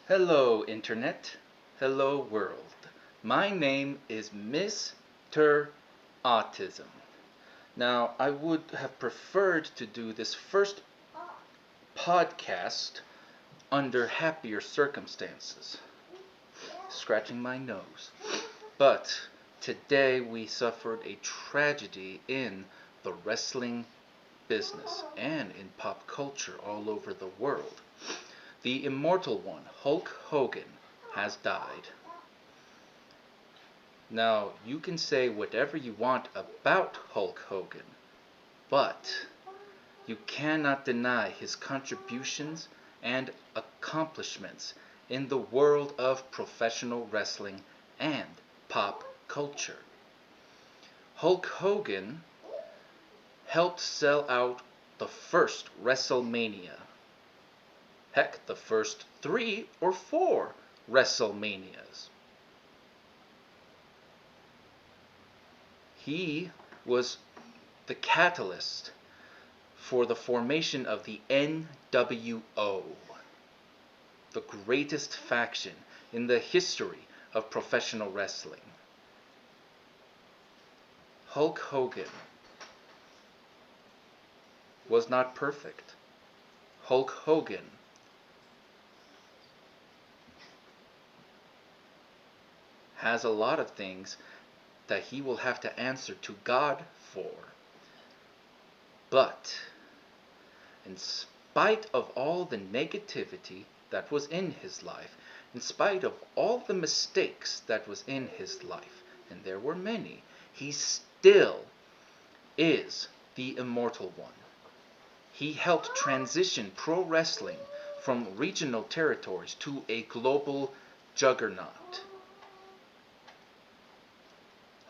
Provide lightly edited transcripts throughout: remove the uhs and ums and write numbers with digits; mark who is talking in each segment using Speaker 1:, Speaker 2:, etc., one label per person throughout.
Speaker 1: Hello, Internet. Hello, world. My name is Mr. Autism. Now, I would have preferred to do this first podcast under happier circumstances. Scratching my nose. But today we suffered a tragedy in the wrestling business and in pop culture all over the world. The immortal one, Hulk Hogan, has died. Now, you can say whatever you want about Hulk Hogan, but you cannot deny his contributions and accomplishments in the world of professional wrestling and pop culture. Hulk Hogan helped sell out the first WrestleMania. Heck, the first 3 or 4 WrestleManias. He was the catalyst for the formation of the NWO, the greatest faction in the history of professional wrestling. Hulk Hogan was not perfect. Hulk Hogan has a lot of things that he will have to answer to God for. But, in spite of all the negativity that was in his life, in spite of all the mistakes that was in his life, and there were many, he still is the immortal one. He helped transition pro wrestling from regional territories to a global juggernaut.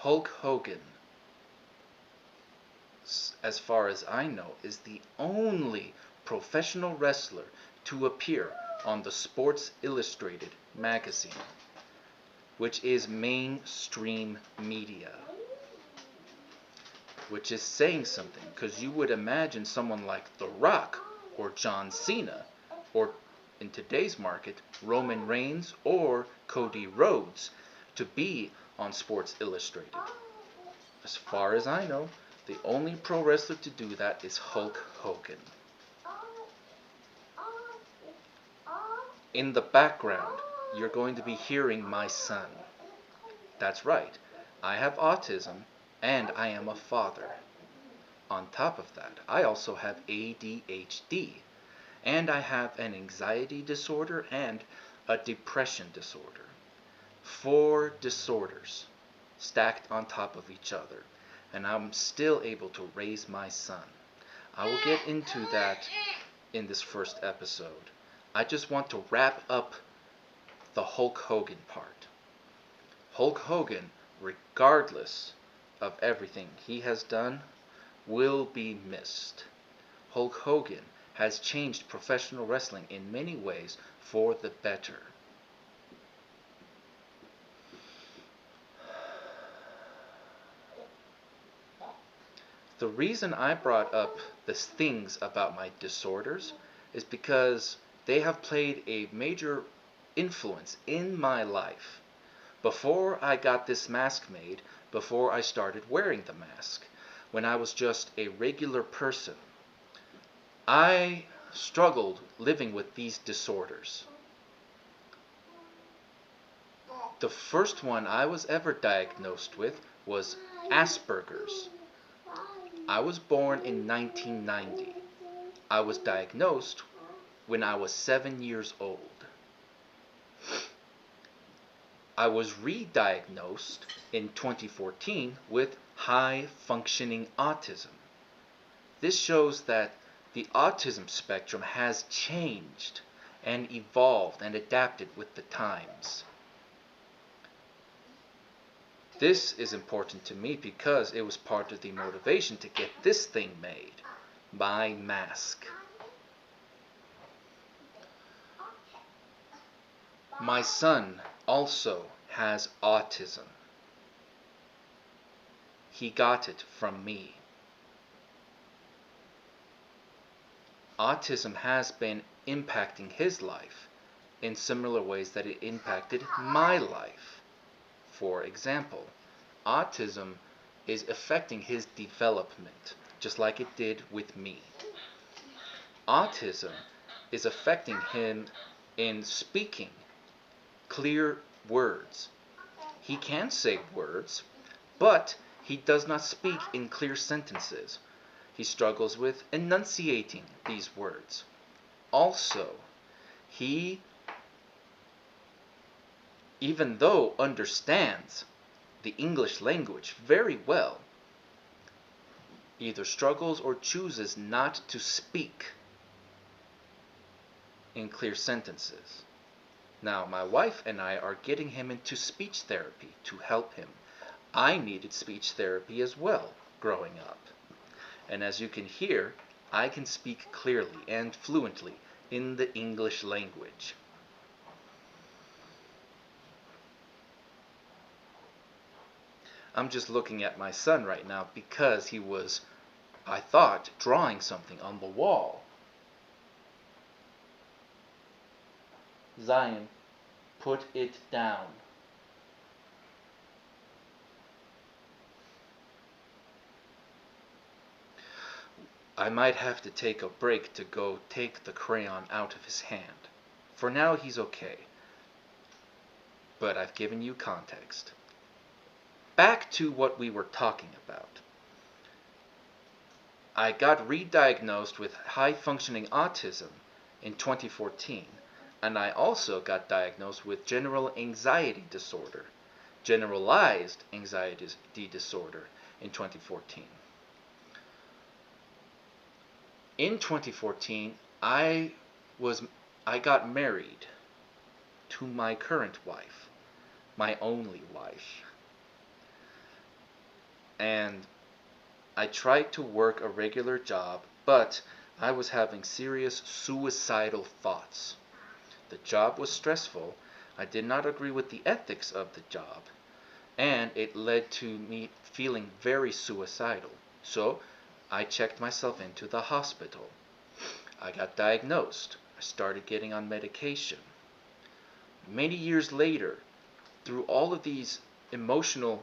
Speaker 1: Hulk Hogan, as far as I know, is the only professional wrestler to appear on the Sports Illustrated magazine, which is mainstream media. Which is saying something, because you would imagine someone like The Rock or John Cena, or in today's market, Roman Reigns or Cody Rhodes, to be on Sports Illustrated. As far as I know, the only pro wrestler to do that is Hulk Hogan. In the background, you're going to be hearing my son. That's right, I have autism and I am a father. On top of that, I also have ADHD, and I have an anxiety disorder and a depression disorder. 4 disorders stacked on top of each other, and I'm still able to raise my son. I will get into that in this first episode. I just want to wrap up the Hulk Hogan part. Hulk Hogan, regardless of everything he has done, will be missed. Hulk Hogan has changed professional wrestling in many ways for the better. The reason I brought up the things about my disorders is because they have played a major influence in my life. Before I got this mask made, before I started wearing the mask, when I was just a regular person, I struggled living with these disorders. The first one I was ever diagnosed with was Asperger's. I was born in 1990. I was diagnosed when I was 7 years old. I was re-diagnosed in 2014 with high-functioning autism. This shows that the autism spectrum has changed and evolved and adapted with the times. This is important to me because it was part of the motivation to get this thing made, my mask. My son also has autism. He got it from me. Autism has been impacting his life in similar ways that it impacted my life. For example, autism is affecting his development, just like it did with me. Autism is affecting him in speaking clear words. He can say words, but he does not speak in clear sentences. He struggles with enunciating these words. Also, he, even though understands the English language very well, either struggles or chooses not to speak in clear sentences. Now, my wife and I are getting him into speech therapy to help him. I needed speech therapy as well growing up. And as you can hear, I can speak clearly and fluently in the English language. I'm just looking at my son right now because he was, I thought, drawing something on the wall. Zion, put it down. I might have to take a break to go take the crayon out of his hand. For now, he's okay. But I've given you context. Back to what we were talking about. I got re-diagnosed with high-functioning autism in 2014, and I also got diagnosed with general anxiety disorder, generalized anxiety disorder in 2014. In 2014, I got married to my current wife, my only wife. And I tried to work a regular job, but I was having serious suicidal thoughts. The job was stressful. I did not agree with the ethics of the job, and it led to me feeling very suicidal. So I checked myself into the hospital. I got diagnosed. I started getting on medication. Many years later, through all of these emotional,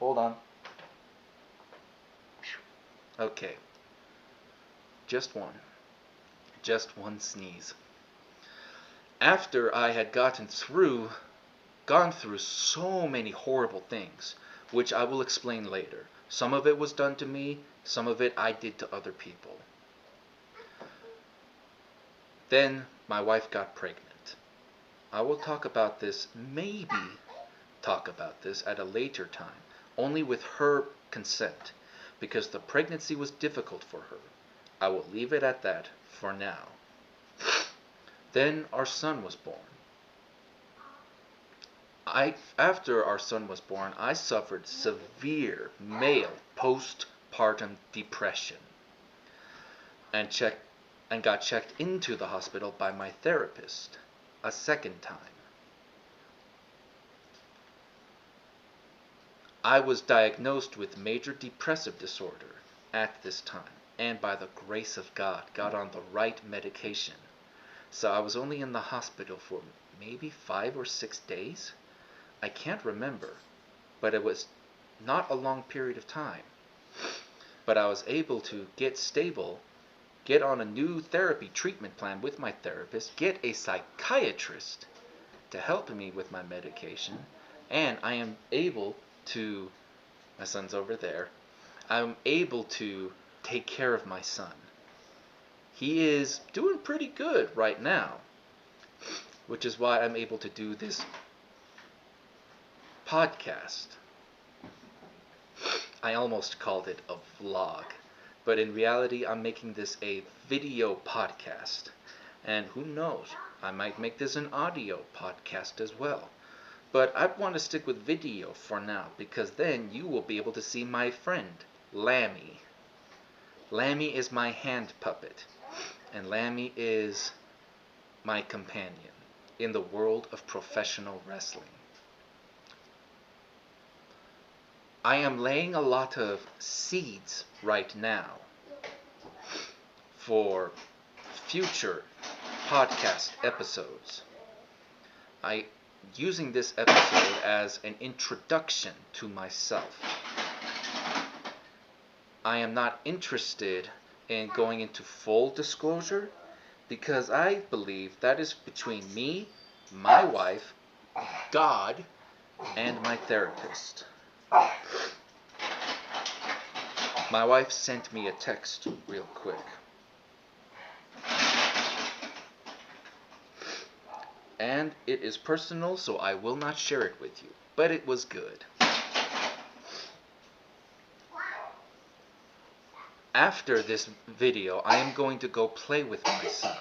Speaker 1: hold on. Okay, just one sneeze. After I had gone through so many horrible things, which I will explain later. Some of it was done to me, some of it I did to other people. Then my wife got pregnant. I will maybe talk about this at a later time, only with her consent, because the pregnancy was difficult for her. I will leave it at that for now. Then our son was born. After our son was born, I suffered severe male postpartum depression and got checked into the hospital by my therapist a second time. I was diagnosed with major depressive disorder at this time, and by the grace of God, got on the right medication. So I was only in the hospital for maybe 5 or 6 days. I can't remember, but it was not a long period of time. But I was able to get stable, get on a new therapy treatment plan with my therapist, get a psychiatrist to help me with my medication, and I am able to, my son's over there, I'm able to take care of my son. He is doing pretty good right now, which is why I'm able to do this podcast. I almost called it a vlog, but in reality I'm making this a video podcast. And who knows, I might make this an audio podcast as well. But I want to stick with video for now, because then you will be able to see my friend, Lammy. Lammy is my hand puppet, and Lammy is my companion in the world of professional wrestling. I am laying a lot of seeds right now for future podcast episodes. I using this episode as an introduction to myself. I am not interested in going into full disclosure because I believe that is between me, my wife, God, and my therapist. My wife sent me a text real quick. And it is personal, so I will not share it with you. But it was good. After this video, I am going to go play with my son.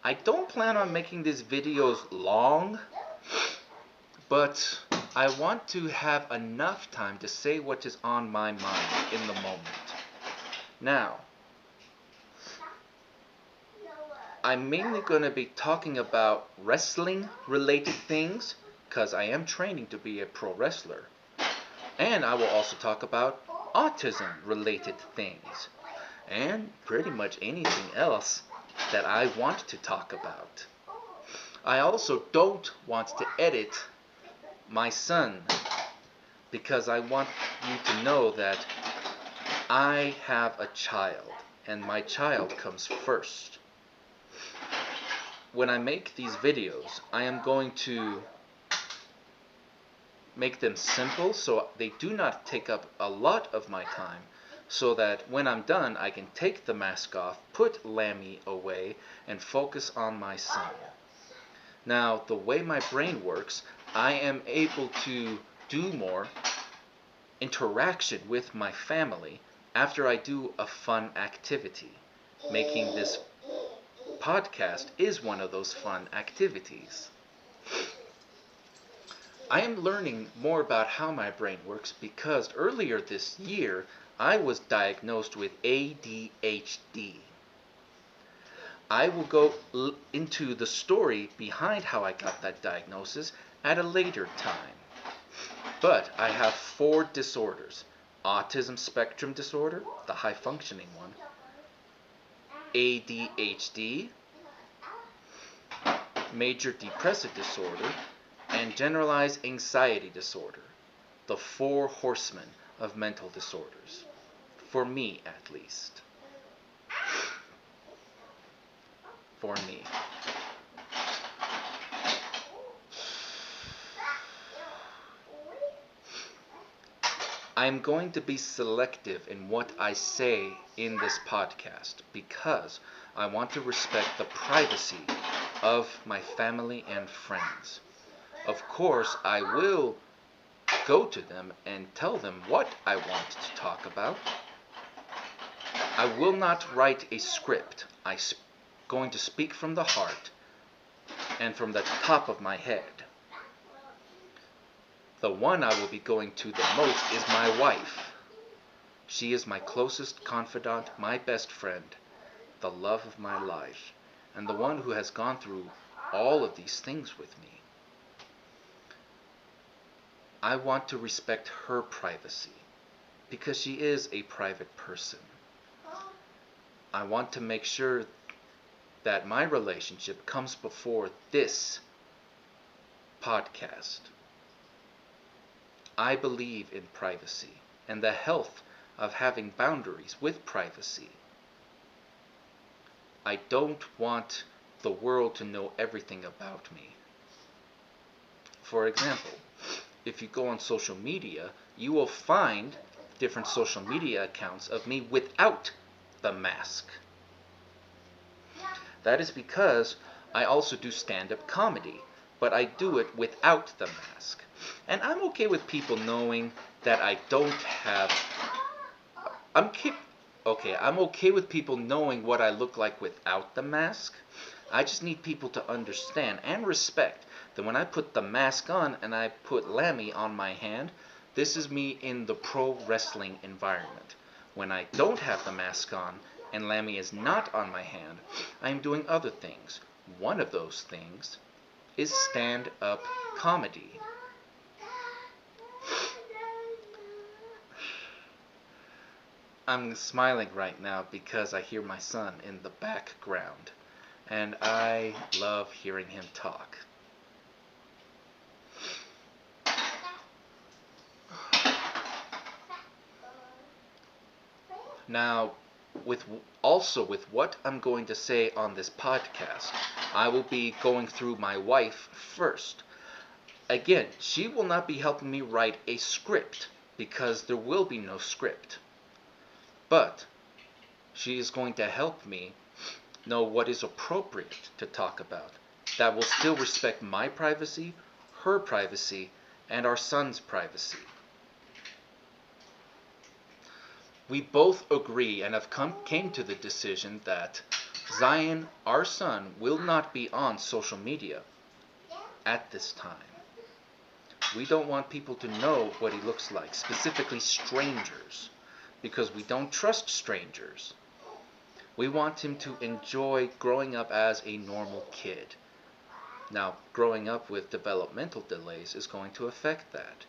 Speaker 1: I don't plan on making these videos long, but I want to have enough time to say what is on my mind in the moment. Now, I'm mainly going to be talking about wrestling related things because I am training to be a pro wrestler. And I will also talk about autism related things and pretty much anything else that I want to talk about. I also don't want to edit my son because I want you to know that I have a child and my child comes first. When I make these videos, I am going to make them simple so they do not take up a lot of my time, so that when I'm done I can take the mask off, put Lammy away, and focus on my son. Now, the way my brain works, I am able to do more interaction with my family after I do a fun activity. Making this podcast is one of those fun activities. I am learning more about how my brain works because earlier this year I was diagnosed with ADHD. I will go into the story behind how I got that diagnosis at a later time. But I have 4 disorders: autism spectrum disorder, the high functioning one, ADHD, major depressive disorder, and generalized anxiety disorder, the 4 horsemen of mental disorders, for me at least. For me. I'm going to be selective in what I say in this podcast because I want to respect the privacy of my family and friends. Of course, I will go to them and tell them what I want to talk about. I will not write a script. I'm going to speak from the heart and from the top of my head. The one I will be going to the most is my wife. She is my closest confidant, my best friend, the love of my life, and the one who has gone through all of these things with me. I want to respect her privacy because she is a private person. I want to make sure that my relationship comes before this podcast. I believe in privacy and the health of having boundaries with privacy. I don't want the world to know everything about me. For example, if you go on social media, you will find different social media accounts of me without the mask. That is because I also do stand-up comedy, but I do it without the mask. And I'm okay with people knowing that I don't have... I'm okay with people knowing what I look like without the mask. I just need people to understand and respect that when I put the mask on and I put Lammy on my hand, this is me in the pro wrestling environment. When I don't have the mask on and Lammy is not on my hand, I am doing other things. One of those things is stand-up comedy. I'm smiling right now because I hear my son in the background, and I love hearing him talk. Now, with what I'm going to say on this podcast, I will be going through my wife first. Again, she will not be helping me write a script because there will be no script. But she is going to help me know what is appropriate to talk about that will still respect my privacy, her privacy, and our son's privacy. We both agree and have came to the decision that Zion, our son, will not be on social media at this time. We don't want people to know what he looks like, specifically strangers, because we don't trust strangers. We want him to enjoy growing up as a normal kid. Now, growing up with developmental delays is going to affect that.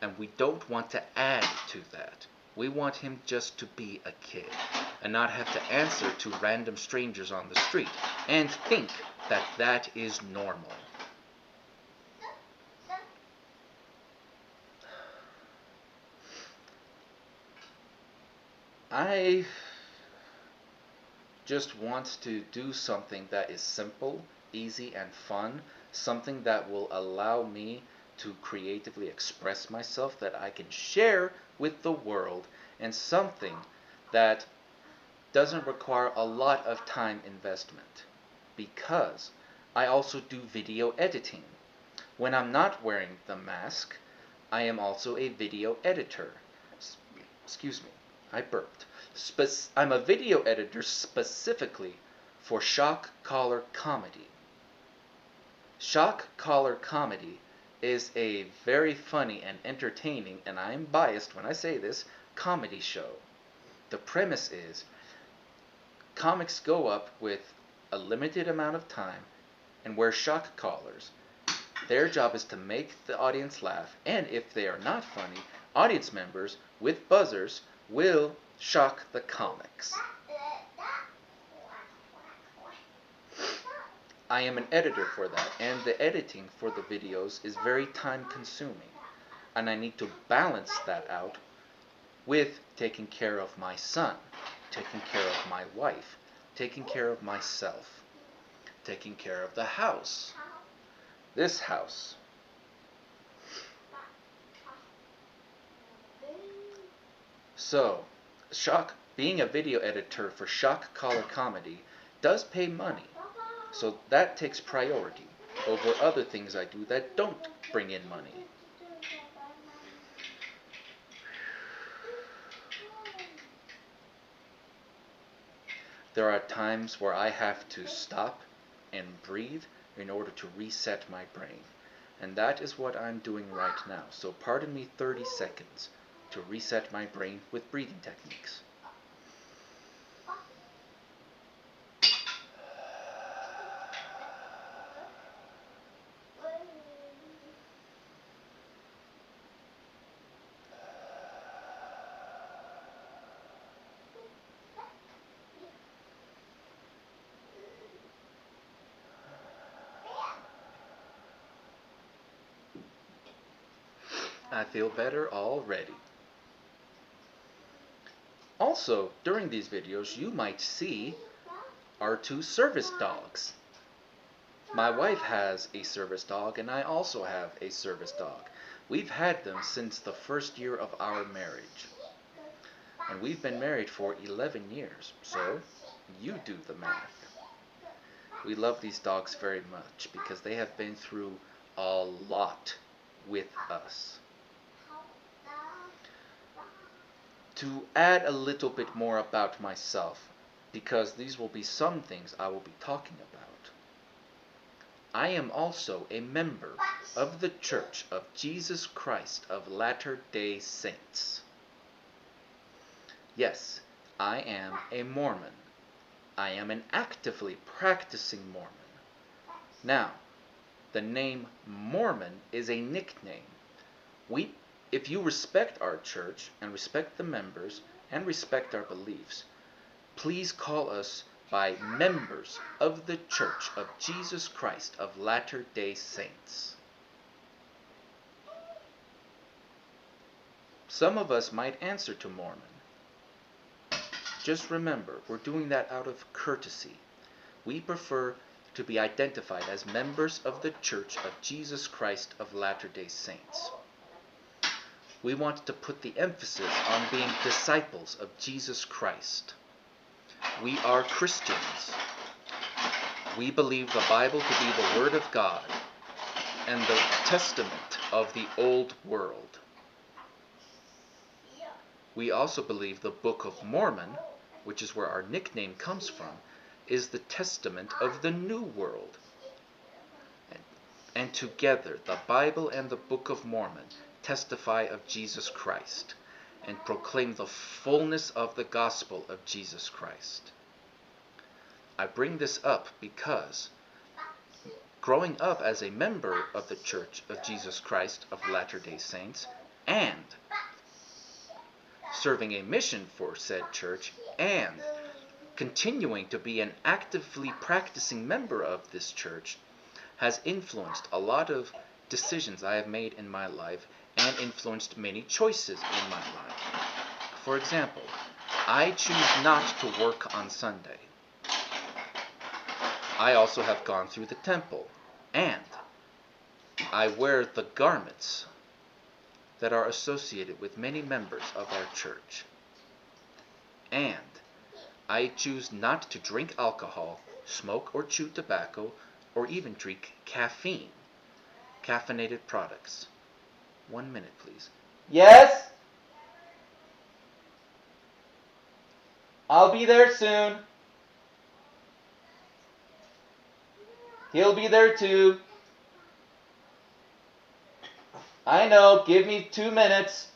Speaker 1: And we don't want to add to that. We want him just to be a kid and not have to answer to random strangers on the street and think that that is normal. I just want to do something that is simple, easy, and fun, something that will allow me to creatively express myself that I can share with the world, and something that doesn't require a lot of time investment, because I also do video editing. When I'm not wearing the mask, I am also a video editor. Excuse me, I burped. I'm a video editor specifically for shock collar comedy. Shock collar comedy is a very funny and entertaining, and I am biased when I say this, comedy show. The premise is comics go up with a limited amount of time and wear shock collars. Their job is to make the audience laugh, and if they are not funny, audience members with buzzers will shock the comics. I am an editor for that, and the editing for the videos is very time consuming, and I need to balance that out with taking care of my son, taking care of my wife, taking care of myself, taking care of the house. This house. So, being a video editor for shock collar comedy does pay money. So that takes priority over other things I do that don't bring in money. There are times where I have to stop and breathe in order to reset my brain. And that is what I'm doing right now. So pardon me 30 seconds to reset my brain with breathing techniques. I feel better already. Also, during these videos, you might see our two service dogs. My wife has a service dog, and I also have a service dog. We've had them since the first year of our marriage. And we've been married for 11 years, so you do the math. We love these dogs very much because they have been through a lot with us. To add a little bit more about myself, because these will be some things I will be talking about. I am also a member of the Church of Jesus Christ of Latter-day Saints. Yes, I am a Mormon. I am an actively practicing Mormon. Now, the name Mormon is a nickname. If you respect our church and respect the members, and respect our beliefs, please call us by members of the Church of Jesus Christ of Latter-day Saints. Some of us might answer to Mormon. Just remember, we're doing that out of courtesy. We prefer to be identified as members of the Church of Jesus Christ of Latter-day Saints. We want to put the emphasis on being disciples of Jesus Christ. We are Christians. We believe the Bible to be the Word of God and the testament of the old world. We also believe the Book of Mormon, which is where our nickname comes from, is the testament of the New World. And together, the Bible and the Book of Mormon testify of Jesus Christ and proclaim the fullness of the gospel of Jesus Christ. I bring this up because growing up as a member of the Church of Jesus Christ of Latter-day Saints and serving a mission for said church and continuing to be an actively practicing member of this church has influenced a lot of decisions I have made in my life and influenced many choices in my life. For example, I choose not to work on Sunday. I also have gone through the temple, and I wear the garments that are associated with many members of our church. And I choose not to drink alcohol, smoke or chew tobacco, or even drink caffeine, caffeinated products. 1 minute, please.
Speaker 2: Yes? I'll be there soon. He'll be there too. I know, give me 2 minutes.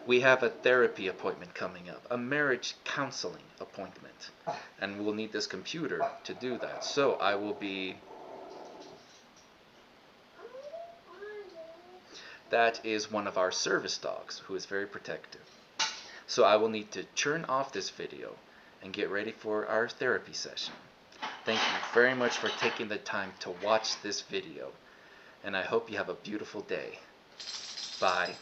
Speaker 1: We have a therapy appointment coming up, a marriage counseling appointment, and we'll need this computer to do that. So I will be... That is one of our service dogs, who is very protective. So I will need to turn off this video and get ready for our therapy session. Thank you very much for taking the time to watch this video, and I hope you have a beautiful day. Bye.